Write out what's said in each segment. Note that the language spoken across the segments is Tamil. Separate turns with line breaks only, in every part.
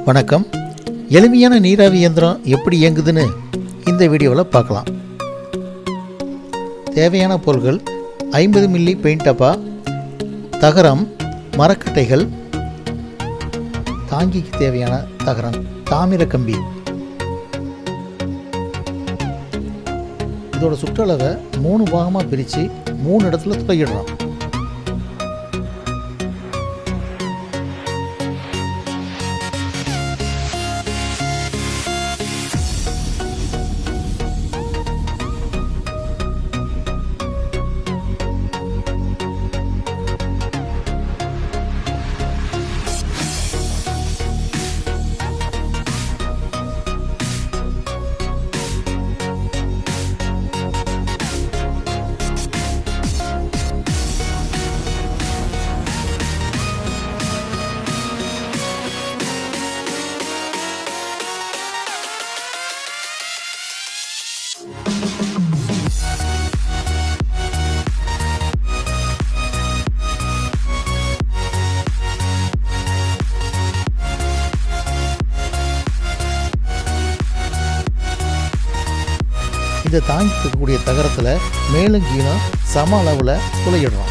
வணக்கம். எளிமையான நீராவி இயந்திரம் எப்படி இயங்குதுன்னு இந்த வீடியோவில் பார்க்கலாம். தேவையான பொருட்கள் 50 மில்லி பெயிண்ட் டப்பா, தகரம், மரக்கட்டைகள், தாங்கிக்கு தேவையான தகரம், தாமிர கம்பி. இதோட சுற்றளவை 3 பாகமாக பிரித்து 3 இடத்துல துளையிடுறோம். இந்த தாங்கிக்கக்கூடிய தகரத்தில் மேலும் கீழும் சம அளவில் துளையிடுறோம்.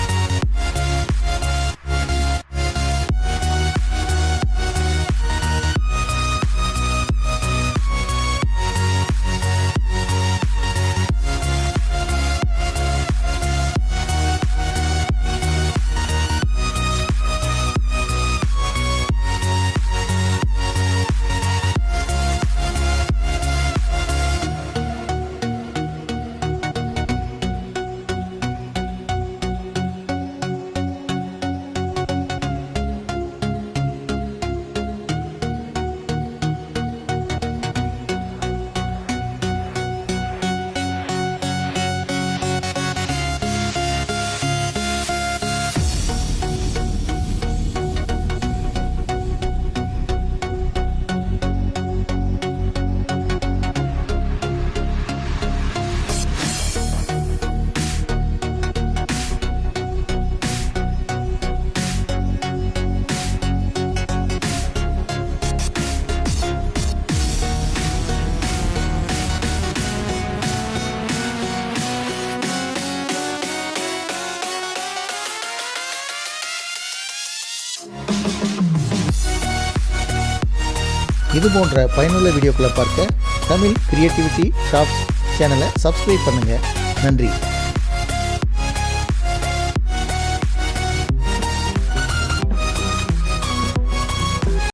இது போன்ற பயனுள்ள வீடியோக்களை பார்க்க தமிழ் கிரியேட்டிவிட்டி கிராஃப்ட்ஸ் சேனலை சப்ஸ்கிரைப் பண்ணுங்கள். நன்றி.